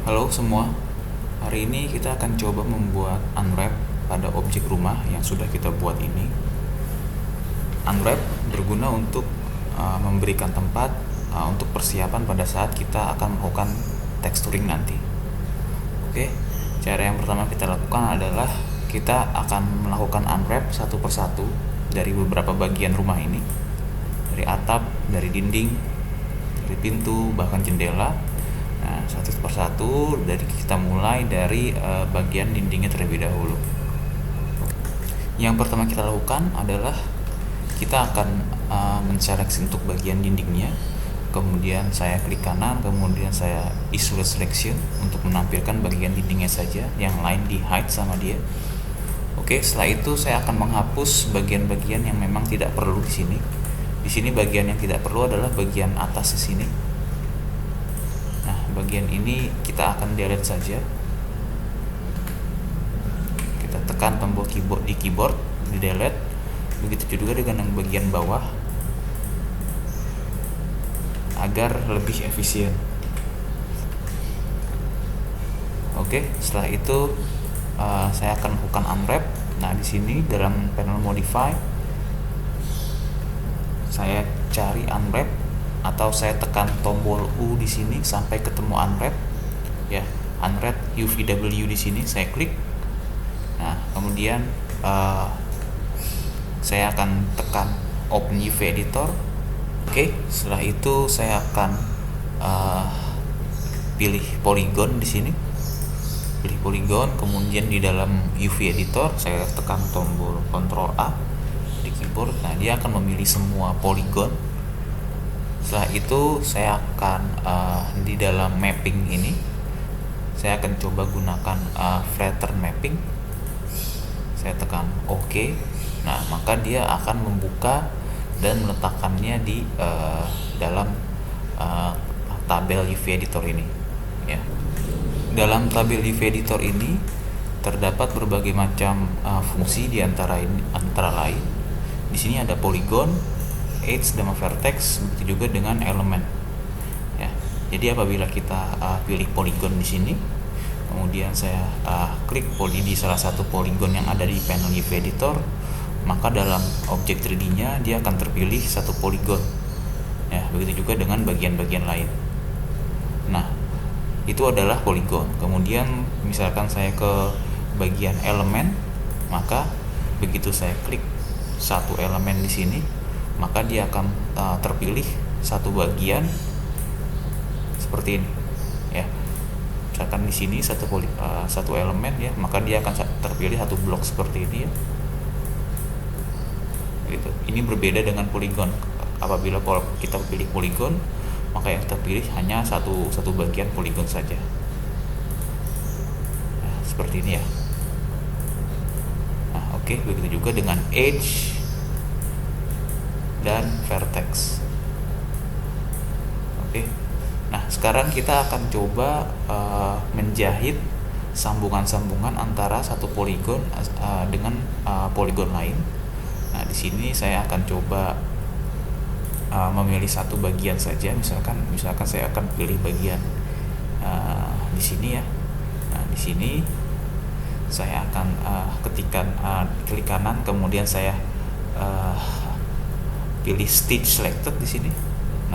Halo semua, hari ini kita akan coba membuat unwrap pada objek rumah yang sudah kita buat ini. Unwrap berguna untuk memberikan tempat untuk persiapan pada saat kita akan melakukan texturing nanti. Oke, cara yang pertama kita lakukan adalah kita akan melakukan unwrap satu persatu dari beberapa bagian rumah ini, dari atap, dari dinding, dari pintu, bahkan jendela. Nah, satu persatu kita mulai dari bagian dindingnya terlebih dahulu. Yang pertama kita lakukan adalah kita akan menseleksi untuk bagian dindingnya. Kemudian saya klik kanan, kemudian saya isolate selection untuk menampilkan bagian dindingnya saja, yang lain di hide sama dia. Oke, setelah itu saya akan menghapus bagian-bagian yang memang tidak perlu di sini. Di sini bagian yang tidak perlu adalah bagian atas di sini. Bagian ini kita akan delete saja. Kita tekan tombol keyboard di delete. Begitu juga dengan yang bagian bawah agar lebih efisien. Oke, setelah itu saya akan lakukan unwrap. Nah, di sini dalam panel modify saya cari unwrap, atau saya tekan tombol U di sini sampai ketemu unwrap, ya, unwrap UVW di sini saya klik. Nah, kemudian saya akan tekan Open UV Editor. Oke, setelah itu saya akan pilih polygon di sini, pilih polygon, kemudian di dalam UV Editor saya tekan tombol Ctrl A di keyboard. Nah, dia akan memilih semua polygon. Setelah itu saya akan di dalam mapping ini saya akan coba gunakan flatten mapping. Saya tekan OK. Nah, maka dia akan membuka dan meletakkannya di dalam tabel UV editor ini, ya. Dalam tabel UV editor ini terdapat berbagai macam fungsi antara lain. Di sini ada polygon, edge, dan vertex, begitu juga dengan elemen, ya. Jadi apabila kita pilih polygon di sini, kemudian saya klik di salah satu polygon yang ada di panel UV editor, maka dalam objek 3D-nya dia akan terpilih satu polygon, ya. Begitu juga dengan bagian-bagian lain. Nah, itu adalah polygon. Kemudian misalkan saya ke bagian elemen, maka begitu saya klik satu elemen di sini, maka dia akan terpilih satu bagian seperti ini, ya. Misalkan di sini satu elemen, ya, maka dia akan terpilih satu blok seperti ini, ya. Gitu. Ini berbeda dengan polygon. Apabila kita pilih polygon, maka yang terpilih hanya satu bagian polygon saja. Nah, seperti ini, ya. Nah, oke, begitu juga dengan edge dan vertex. Oke. Nah, sekarang kita akan coba menjahit sambungan-sambungan antara satu poligon dengan poligon lain. Nah, di sini saya akan coba memilih satu bagian saja. Misalkan saya akan pilih bagian di sini, ya. Nah, di sini saya akan ketikkan klik kanan, kemudian saya pilih stitch selected di sini.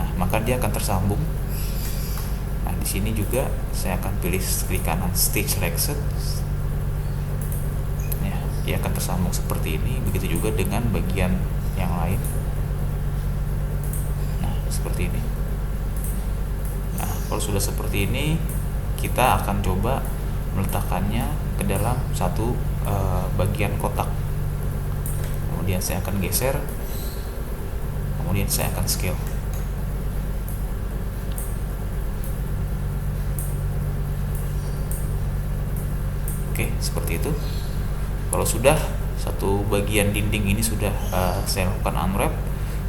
Nah, maka dia akan tersambung. Nah, di sini juga saya akan pilih klik kanan stitch selected. Ya, dia akan tersambung seperti ini. Begitu juga dengan bagian yang lain. Nah, seperti ini. Nah, kalau sudah seperti ini, kita akan coba meletakkannya ke dalam satu bagian kotak. Kemudian saya akan geser. Kemudian saya akan scale. Oke, seperti itu. Kalau sudah satu bagian dinding ini sudah saya lakukan unwrap,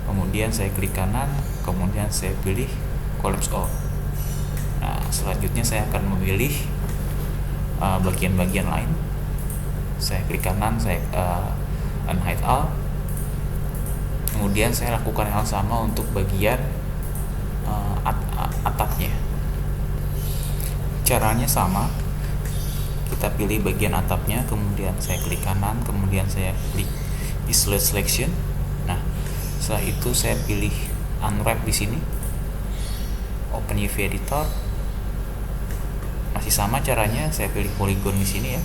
kemudian saya klik kanan, kemudian saya pilih collapse all. Nah, selanjutnya saya akan memilih bagian-bagian lain. Saya klik kanan, saya unhide all. Kemudian saya lakukan hal sama untuk bagian atapnya. Caranya sama, kita pilih bagian atapnya, kemudian saya klik kanan, kemudian saya klik display selection. Nah, setelah itu saya pilih unwrap di sini, open UV editor. Masih sama caranya, saya pilih polygon di sini ya.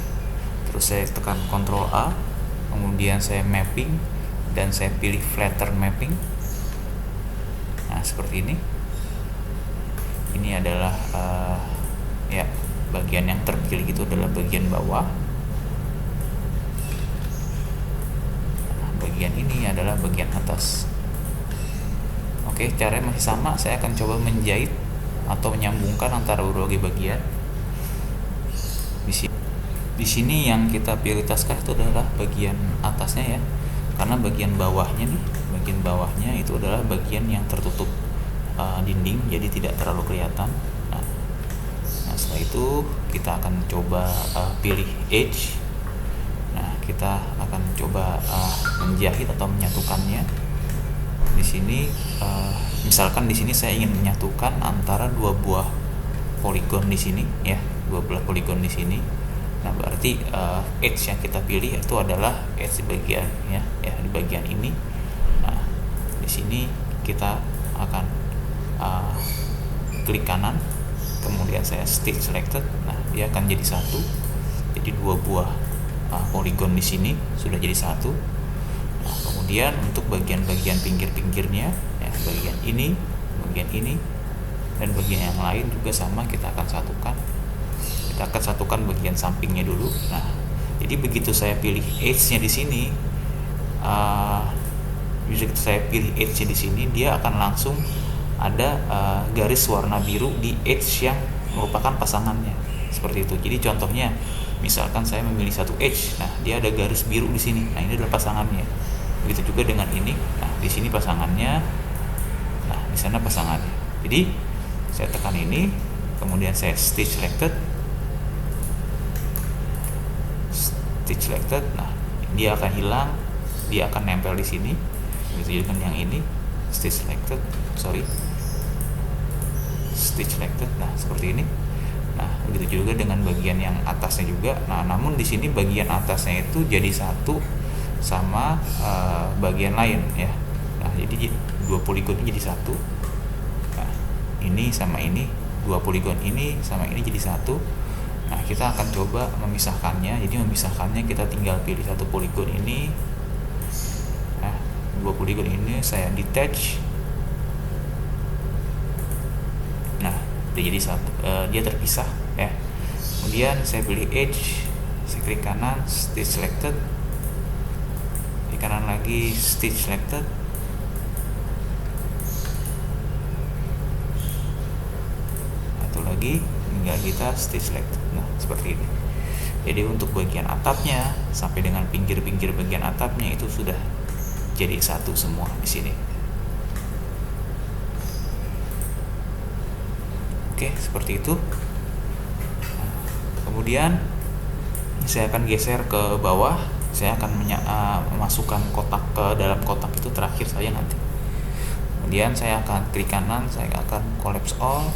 Terus saya tekan Ctrl A, kemudian saya mapping dan saya pilih flatter mapping. Nah, seperti ini. Ini adalah ya, bagian yang terpilih itu adalah bagian bawah. Nah, bagian ini adalah bagian atas. Oke, caranya masih sama. Saya akan coba menjahit atau menyambungkan antara berbagai bagian. Di sini yang kita prioritaskan itu adalah bagian atasnya ya, karena bagian bawahnya itu adalah bagian yang tertutup dinding, jadi tidak terlalu kelihatan. Nah, setelah itu kita akan coba pilih edge. Nah, kita akan coba menjahit atau menyatukannya. Di sini misalkan di sini saya ingin menyatukan antara dua buah poligon di sini ya, dua belah poligon di sini. Nah, berarti edge yang kita pilih itu adalah edge bagian ya di bagian ini. Nah, di sini kita akan klik kanan, kemudian saya stitch selected. Nah, dia akan jadi satu. Jadi dua buah poligon di sini sudah jadi satu. Nah, kemudian untuk bagian-bagian pinggir-pinggirnya ya, bagian ini dan bagian yang lain juga sama, kita akan satukan. Kita akan satukan bagian sampingnya dulu. Nah, jadi begitu saya pilih edge-nya di sini, begitu saya pilih edge-nya di sini, dia akan langsung ada garis warna biru di edge yang merupakan pasangannya. Seperti itu. Jadi contohnya, misalkan saya memilih satu edge, nah dia ada garis biru di sini. Nah, ini adalah pasangannya. Begitu juga dengan ini. Nah, di sini pasangannya. Nah, di sana pasangannya. Jadi saya tekan ini, kemudian saya stitch selected. Nah, dia akan hilang, dia akan nempel di sini. Begitu dengan yang ini, stitch selected. Nah, seperti ini. Nah, begitu juga dengan bagian yang atasnya juga. Nah, namun di sini bagian atasnya itu jadi satu sama bagian lain ya. Nah, jadi dua poligon ini jadi satu. Nah, ini sama ini, dua poligon ini sama ini jadi satu. Nah, kita akan coba memisahkannya. Jadi memisahkannya kita tinggal pilih satu poligon ini. Nah, dua poligon ini saya detach. Nah, udah jadi satu, dia terpisah ya. Kemudian saya pilih edge, saya klik kanan, stitch selected. Klik kanan lagi, stitch selected. Satu lagi, tinggal kita stitch selected. Nah, seperti ini. Jadi untuk bagian atapnya sampai dengan pinggir-pinggir bagian atapnya itu sudah jadi satu semua di sini. Oke, seperti itu. Nah, kemudian saya akan geser ke bawah. Saya akan memasukkan kotak ke dalam kotak itu terakhir saja nanti. Kemudian saya akan klik kanan, saya akan collapse all.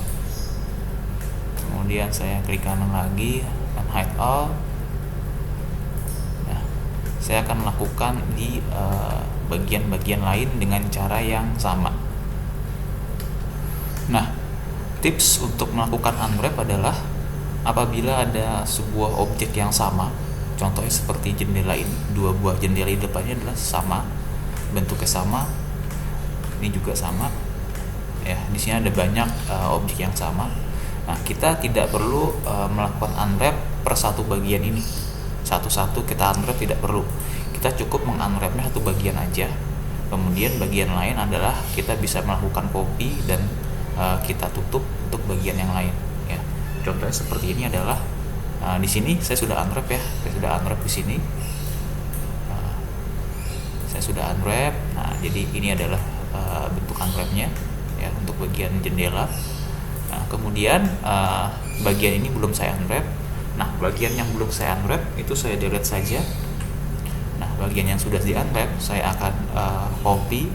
Kemudian saya klik kanan lagi dan hide all. Nah, saya akan melakukan di bagian-bagian lain dengan cara yang sama. Nah, tips untuk melakukan unwrap adalah apabila ada sebuah objek yang sama, contohnya seperti jendela ini, dua buah jendela di depannya adalah sama, bentuknya sama, ini juga sama ya, di sini ada banyak objek yang sama. Nah, kita tidak perlu melakukan unwrap per satu bagian ini, satu-satu kita unwrap, tidak perlu. Kita cukup mengunwrapnya satu bagian aja. Kemudian bagian lain adalah kita bisa melakukan copy dan kita tutup untuk bagian yang lain ya. Contohnya seperti ini adalah di sini saya sudah unwrap ya. Saya sudah unwrap di sini. Saya sudah unwrap. Nah, jadi ini adalah bentuk unwrapnya ya untuk bagian jendela. Nah, kemudian bagian ini belum saya unwrap. Nah, bagian yang belum saya unwrap itu saya delete saja. Nah, bagian yang sudah di unwrap saya akan copy,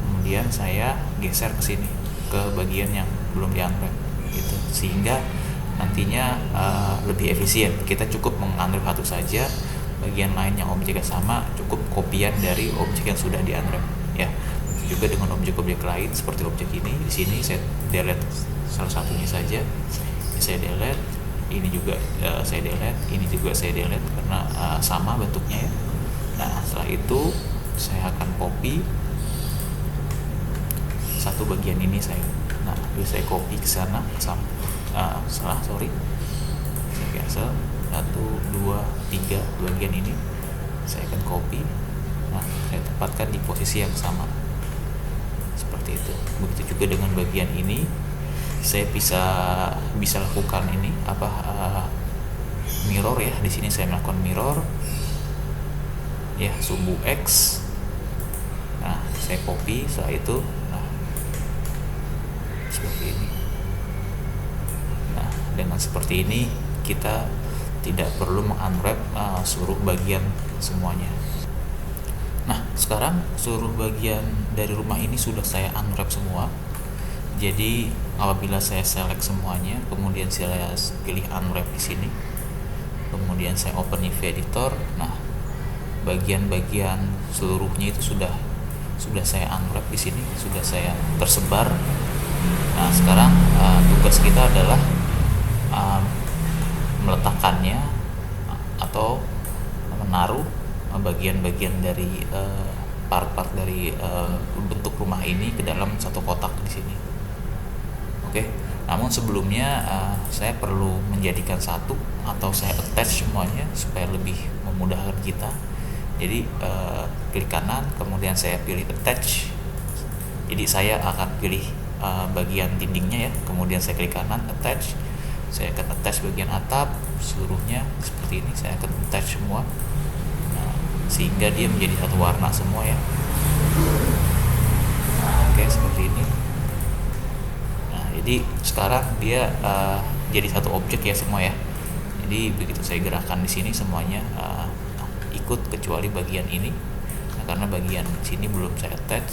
kemudian saya geser ke sini ke bagian yang belum di unwrap gitu, sehingga nantinya lebih efisien. Kita cukup mengunwrap satu saja, bagian lain yang objeknya sama cukup kopian dari objek yang sudah di-unwrap ya. Juga dengan objek-objek lain seperti objek ini. Di sini saya delete salah satunya saja, saya delete, ini juga saya delete, ini juga saya delete karena sama bentuknya ya. Nah setelah itu saya akan copy satu bagian ini saya copy ke sana saya cancel 1, 2, 3 bagian ini saya akan copy. Nah saya tempatkan di posisi yang sama seperti itu. Begitu juga dengan bagian ini, saya bisa lakukan ini mirror ya. Di sini saya melakukan mirror ya, sumbu X. Nah saya copy, setelah itu seperti ini. Nah dengan seperti ini kita tidak perlu mengunwrap seluruh bagian semuanya. Nah sekarang seluruh bagian dari rumah ini sudah saya unwrap semua. Jadi apabila saya select semuanya, kemudian saya pilih unwrap di sini, kemudian saya open UV editor. Nah bagian-bagian seluruhnya itu sudah saya unwrap di sini, sudah saya tersebar. Nah sekarang tugas kita adalah meletakkannya atau menaruh bagian-bagian dari part-part dari bentuk rumah ini ke dalam satu kotak di sini. Oke. Namun sebelumnya saya perlu menjadikan satu atau saya attach semuanya supaya lebih memudahkan kita. Jadi klik kanan, kemudian saya pilih attach. Jadi saya akan pilih bagian dindingnya ya, kemudian saya klik kanan attach, saya akan attach bagian atap seluruhnya seperti ini, saya akan attach semua. Nah, sehingga dia menjadi satu warna semua ya. Oke seperti ini. Nah jadi sekarang dia jadi satu objek ya semua ya. Jadi begitu saya gerakan di sini semuanya ikut kecuali bagian ini. Nah, karena bagian sini belum saya attach,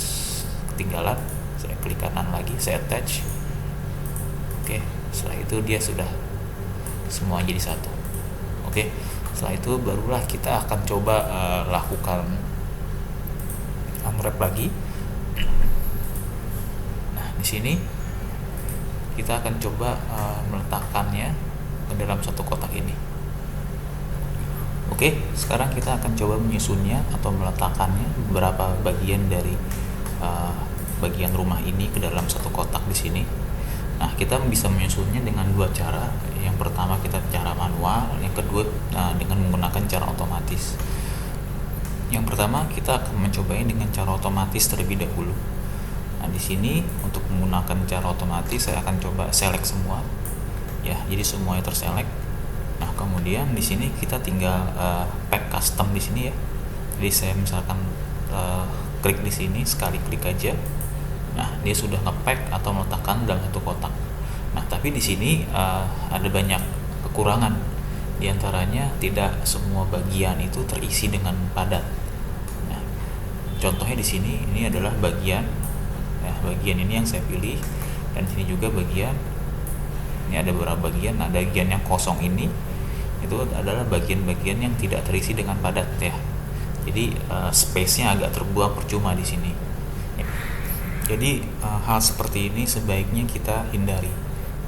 ketinggalan. Saya klik kanan lagi, saya attach. Oke, setelah itu dia sudah semua jadi satu. Oke, setelah itu barulah kita akan coba lakukan unwrap lagi. Nah di sini kita akan coba meletakkannya ke dalam satu kotak ini. Oke, sekarang kita akan coba menyusunnya atau meletakkannya beberapa bagian dari bagian rumah ini ke dalam satu kotak di sini. Nah, kita bisa menyusunnya dengan dua cara. Yang pertama kita cara manual, yang kedua dengan menggunakan cara otomatis. Yang pertama kita akan mencobanya dengan cara otomatis terlebih dahulu. Nah, di sini untuk menggunakan cara otomatis saya akan coba select semua. Ya, jadi semuanya terselect. Nah, kemudian di sini kita tinggal pack custom di sini ya. Jadi saya misalkan klik di sini, sekali klik aja. Nah, dia sudah nge-pack atau meletakkan dalam satu kotak. Nah, tapi di sini ada banyak kekurangan. Di antaranya tidak semua bagian itu terisi dengan padat. Nah, contohnya di sini ini adalah bagian ini yang saya pilih, dan sini juga bagian ini ada beberapa bagian. Nah, bagian yang kosong ini itu adalah bagian-bagian yang tidak terisi dengan padat ya. Jadi space-nya agak terbuang percuma di sini. Jadi hal seperti ini sebaiknya kita hindari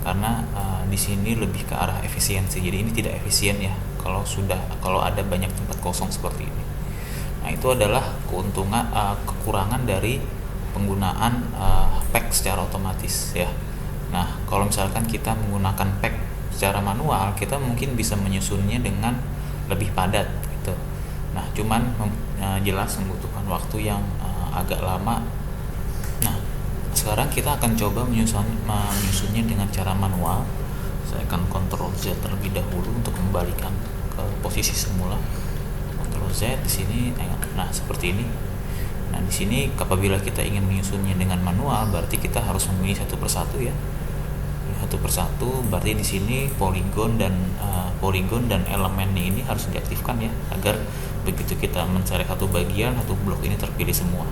karena di sini lebih ke arah efisiensi. Jadi ini tidak efisien ya kalau ada banyak tempat kosong seperti ini. Nah, itu adalah kekurangan dari penggunaan pack secara otomatis ya. Nah, kalau misalkan kita menggunakan pack secara manual, kita mungkin bisa menyusunnya dengan lebih padat gitu. Nah, cuman jelas membutuhkan waktu yang agak lama. Nah, sekarang kita akan coba menyusunnya dengan cara manual. Saya akan Ctrl Z terlebih dahulu untuk kembalikan ke posisi semula. Ctrl Z di sini. Nah, seperti ini. Nah, di sini apabila kita ingin menyusunnya dengan manual, berarti kita harus memilih satu persatu ya. Satu persatu, berarti di sini poligon dan elemennya ini harus diaktifkan ya, agar begitu kita mencari satu bagian, satu blok ini terpilih semua.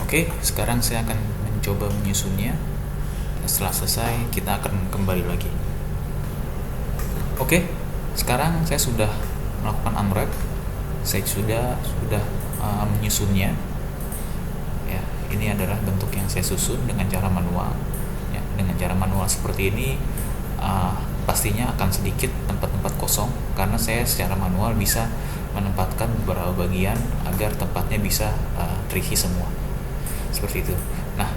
Oke, sekarang saya akan mencoba menyusunnya. Setelah selesai, kita akan kembali lagi. Oke, sekarang saya sudah melakukan unwrap, saya sudah menyusunnya. Ya, ini adalah bentuk yang saya susun dengan cara manual. Ya, dengan cara manual seperti ini pastinya akan sedikit tempat-tempat kosong karena saya secara manual bisa menempatkan beberapa bagian agar tempatnya bisa terisi semua. Seperti itu. Nah,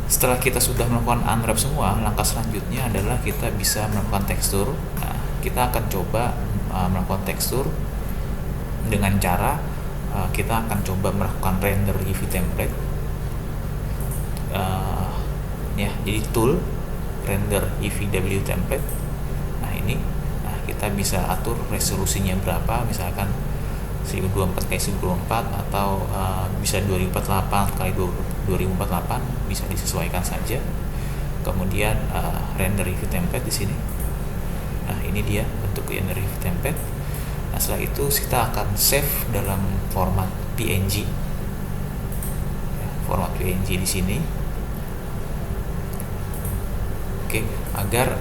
setelah kita sudah melakukan unwrap semua, langkah selanjutnya adalah kita bisa melakukan tekstur. Nah, kita akan coba melakukan tekstur dengan cara kita akan coba melakukan render UV template. Ya, jadi tool render EVW template. Nah, ini kita bisa atur resolusinya berapa, misalkan 1024 x 1024 atau bisa 2048 x 2048, bisa disesuaikan saja. Kemudian render UV template di sini. Nah, ini dia bentuk render UV template. Nah, setelah itu kita akan save dalam format PNG. Ya, format PNG di sini. Oke, agar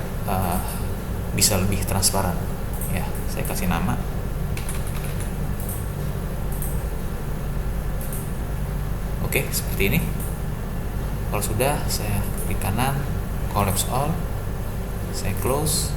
bisa lebih transparan. Ya, saya kasih nama. Oke, seperti ini. Kalau sudah, saya klik kanan, collapse all, saya close.